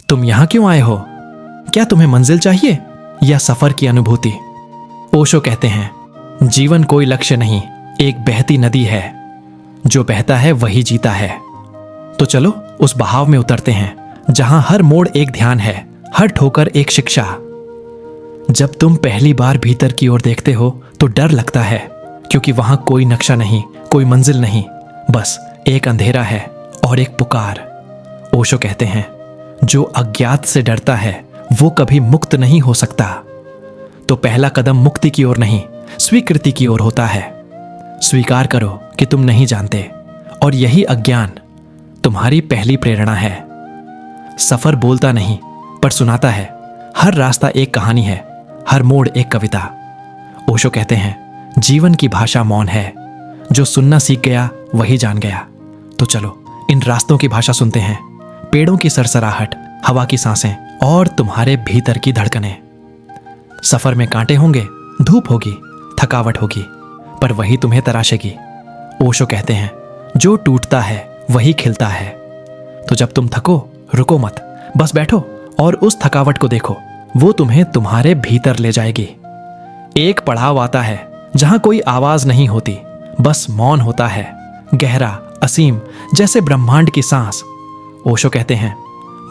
तुम यहां क्यों आए हो? क्या तुम्हें मंजिल चाहिए या सफर की अनुभूति? ओशो कहते हैं, जीवन कोई लक्ष्य नहीं, एक बहती नदी है। जो बहता है वही जीता है। तो चलो उस बहाव में उतरते हैं जहां हर मोड़ एक ध्यान है, हर ठोकर एक शिक्षा। जब तुम पहली बार भीतर की ओर देखते हो तो डर लगता है, क्योंकि वहां कोई नक्शा नहीं, कोई मंजिल नहीं, बस एक अंधेरा है और एक पुकार। ओशो कहते हैं, जो अज्ञात से डरता है वो कभी मुक्त नहीं हो सकता। तो पहला कदम मुक्ति की ओर नहीं, स्वीकृति की ओर होता है। स्वीकार करो कि तुम नहीं जानते, और यही अज्ञान तुम्हारी पहली प्रेरणा है। सफर बोलता नहीं पर सुनाता है। हर रास्ता एक कहानी है, हर मोड़ एक कविता। ओशो कहते हैं, जीवन की भाषा मौन है। जो सुनना सीख गया वही जान गया। तो चलो इन रास्तों की भाषा सुनते हैं। पेड़ों की सरसराहट, हवा की सांसें और तुम्हारे भीतर की धड़कनें। सफर में कांटे होंगे, धूप होगी, थकावट होगी, पर वही तुम्हें तराशेगी। ओशो कहते हैं, जो टूटता है वही खिलता है। तो जब तुम थको, रुको मत, बस बैठो और उस थकावट को देखो। वो तुम्हें तुम्हारे भीतर ले जाएगी। एक पड़ाव आता है जहां कोई आवाज नहीं होती, बस मौन होता है, गहरा, असीम, जैसे ब्रह्मांड की सांस। ओशो कहते हैं,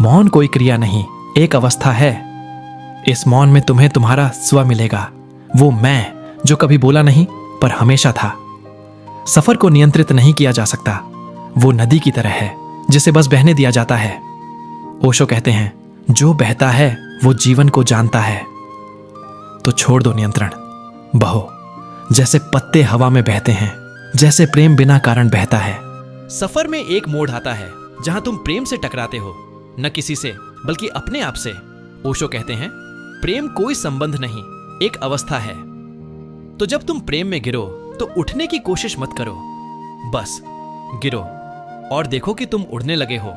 मौन कोई क्रिया नहीं, एक अवस्था है। इस मौन में तुम्हें तुम्हारा स्व मिलेगा, वो मैं जो कभी बोला नहीं पर हमेशा था। सफर को नियंत्रित नहीं किया जा सकता। वो नदी की तरह है जिसे बस बहने दिया जाता है। ओशो कहते हैं, जो बहता है वो जीवन को जानता है। तो छोड़ दो नियंत्रण, बहो, जैसे पत्ते हवा में बहते हैं, जैसे प्रेम बिना कारण बहता है। सफर में एक मोड़ आता है जहां तुम प्रेम से टकराते हो, न किसी से बल्कि अपने आप से। ओशो कहते हैं, प्रेम कोई संबंध नहीं, एक अवस्था है। तो जब तुम प्रेम में गिरो तो उठने की कोशिश मत करो, बस गिरो और देखो कि तुम उड़ने लगे हो।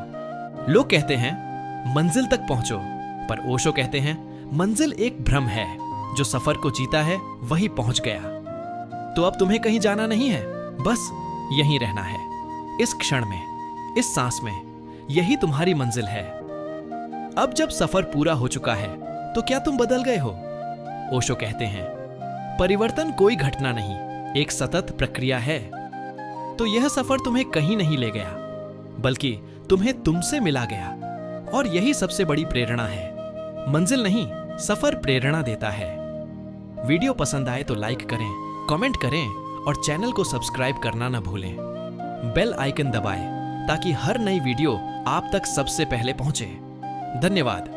लोग कहते हैं मंजिल तक पहुंचो, पर ओशो कहते हैं, मंजिल एक भ्रम है। जो सफर को जीता है वही पहुंच गया। तो अब तुम्हें कहीं जाना नहीं है, बस यहीं रहना है, इस क्षण में, इस सांस में। यही तुम्हारी मंजिल है। अब जब सफर पूरा हो चुका है तो क्या तुम बदल गए हो? ओशो कहते हैं, परिवर्तन कोई घटना नहीं, एक सतत प्रक्रिया है। तो यह सफर तुम्हें कहीं नहीं ले गया, बल्कि तुम्हें तुमसे मिला गया। और यही सबसे बड़ी प्रेरणा है। मंजिल नहीं, सफर प्रेरणा देता है। वीडियो पसंद आए तो लाइक करें, कमेंट करें और चैनल को सब्सक्राइब करना न भूलें। बेल आइकन दबाएं ताकि हर नई वीडियो आप तक सबसे पहले पहुंचे। धन्यवाद।